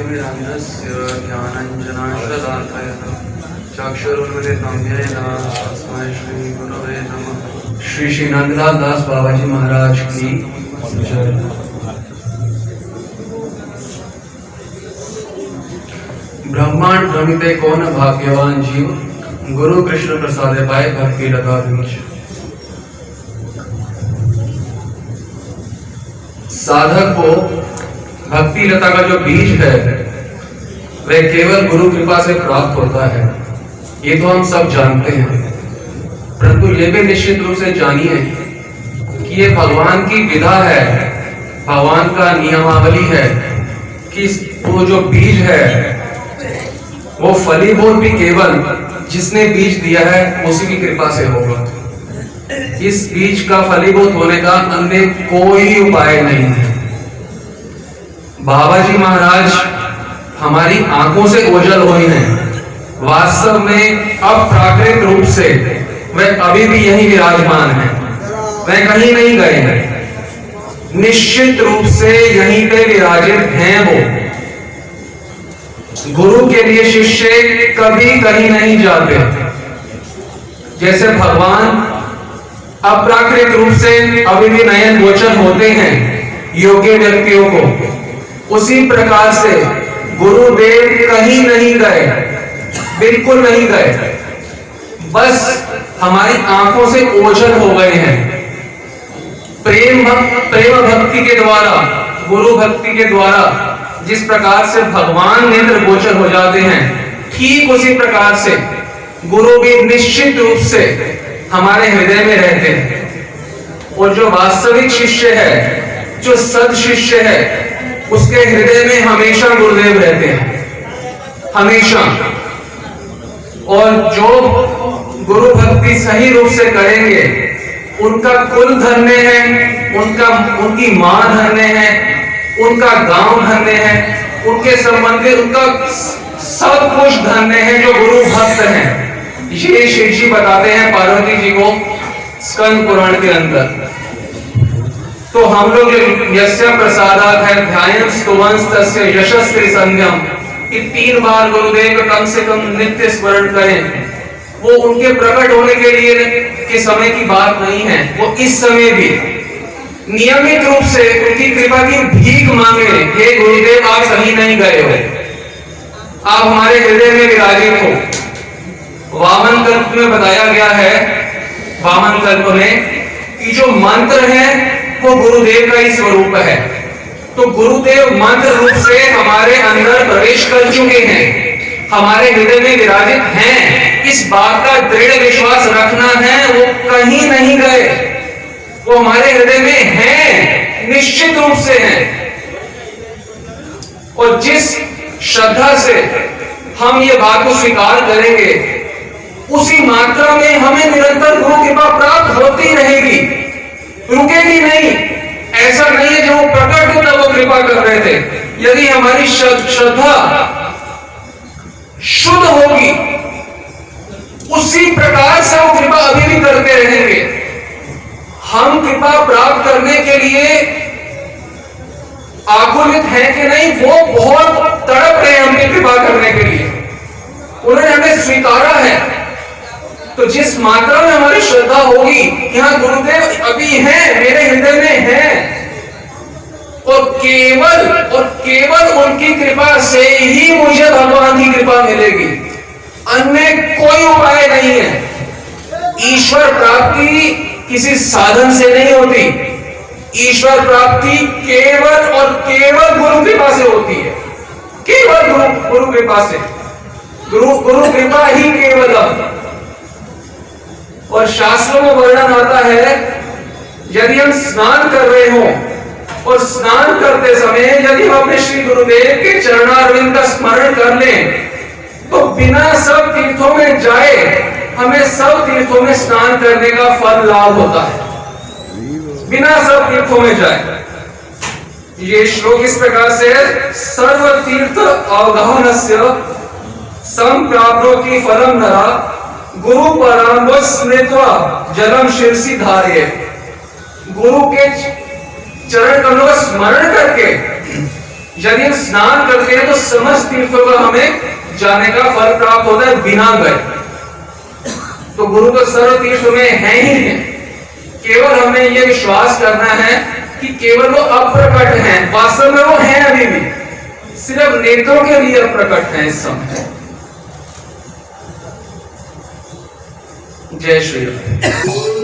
ज्योतिर्मिरान्धस्य ज्ञानाञ्जनाशलाकय चक्षुरुन्मिलितं येन तस्मै श्रीगुरवे नमः। श्री नंदलाल दास बाबा जी महाराज की जय। ब्रह्मांड भ्रमिते कौन भाग्यवान जीव, गुरु कृष्ण प्रसादे पाए भक्ति लता बीज। साधक को भक्ति लता का जो बीज है वह केवल गुरु कृपा से प्राप्त होता है, ये तो हम सब जानते हैं। परंतु ये भी निश्चित रूप से जानिए कि ये भगवान की विधा है, भगवान का नियमावली है कि वो जो बीज है वो फलीभूत भी केवल जिसने बीज दिया है उसी की कृपा से होगा। इस बीज का फलीभूत होने का अन्य कोई उपाय नहीं है। बाबा जी महाराज हमारी आंखों से ओझल हुए हैं, वास्तव में अप्राकृत रूप से वह अभी भी यही विराजमान है, वह कहीं नहीं गए हैं, निश्चित रूप से यहीं पे विराजित हैं। वो गुरु के लिए शिष्य कभी कहीं नहीं जाते। जैसे भगवान अप्राकृत रूप से अभी भी नयन गोचर होते हैं योग्य व्यक्तियों को, उसी प्रकार से गुरुदेव कहीं नहीं गए, बिल्कुल नहीं गए, बस हमारी आंखों से ओझल हो गए हैं। प्रेम भक्ति के द्वारा, गुरु भक्ति के द्वारा जिस प्रकार से भगवान नेत्र गोचर हो जाते हैं, ठीक उसी प्रकार से गुरु भी निश्चित रूप से हमारे हृदय में रहते हैं। और जो वास्तविक शिष्य है, जो सद शिष्य है, उसके हृदय में हमेशा गुरुदेव रहते हैं, हमेशा। और जो गुरु भक्ति सही रूप से करेंगे उनका कुल धन्य है, उनकी मां धन्य है, उनका गांव धन्य है, उनके संबंधी उनका सब कुछ धन्य है जो गुरु भक्त हैं। ये शिव जी बताते हैं पार्वती जी को स्कंद पुराण के अंदर। तो हम लोग यस्य प्रसादात् है ध्यायं स्तुवंस तस्य यशस्वी संध्यम, कि 3 बार गुरुदेव का कम से कम नित्य स्मरण करें। वो उनके प्रकट होने के लिए के समय की बात नहीं है, वो इस समय भी नियमित रूप से उनकी कृपा की भीख मांगे। हे गुरुदेव, आप कहीं नहीं गए हो, आप हमारे हृदय में विराजित हो। वामन कल्प में बताया गया है, वामन कल्प में कि जो मंत्र है वो गुरुदेव का ही स्वरूप है। तो गुरुदेव मंत्र रूप से हमारे अंदर प्रवेश कर चुके हैं, हमारे हृदय में विराजित हैं। इस बात का दृढ़ विश्वास रखना है, वो कहीं नहीं गए, वो हमारे हृदय में हैं, निश्चित रूप से हैं। और जिस श्रद्धा से हम ये बात को स्वीकार करेंगे, उसी मात्रा में हमें निरंतर गुरु कृपा प्राप्त होती रहेगी, रुकेगी नहीं। ऐसा नहीं है जो प्रकट हो तब वो कृपा कर रहे थे। यदि हमारी श्रद्धा शुद्ध होगी, उसी प्रकार से वो कृपा अभी भी करते रहेंगे। हम कृपा प्राप्त करने के लिए आकुलित है कि नहीं, वो बहुत तड़प रहे हैं हमें कृपा करने के लिए, उन्होंने हमें स्वीकारा है। तो जिस मात्रा में हमारी श्रद्धा होगी कि हाँ गुरुदेव अभी हैं, मेरे हृदय में हैं, और केवल उनकी कृपा से ही मुझे भगवान की कृपा मिलेगी, अन्य कोई उपाय नहीं है। ईश्वर प्राप्ति किसी साधन से नहीं होती, ईश्वर प्राप्ति केवल और केवल गुरु कृपा से होती है, केवल गुरु कृपा से। गुरु कृपा ही केवलम। और शास्त्रों में वर्णन आता है, यदि हम स्नान कर रहे हो और स्नान करते समय यदि हम अपने श्री गुरुदेव के चरणारविंद का स्मरण कर लें, तो बिना सब तीर्थों में जाए हमें सब तीर्थों में स्नान करने का फल लाभ होता है, बिना सब तीर्थों में जाए। ये श्लोक इस प्रकार से है, सर्व तीर्थ अवगाहनस्य संप्राप्नोति फलम नरा गुरु पराम्बो स्मृत्वा जलम शीर्षि धारये। गुरु के चरण कमलों का स्मरण करके यदि हम स्नान करते हैं तो समस्त तीर्थों पर हमें जाने का फल प्राप्त होता है बिना गए। तो गुरु तो सर्व तीर्थ में है ही है, केवल हमें यह विश्वास करना है कि केवल वो अप्रकट हैं, वास्तव में वो हैं अभी भी, सिर्फ नेत्रों के लिए अप्रकट हैं इस समय। जय श्री राम।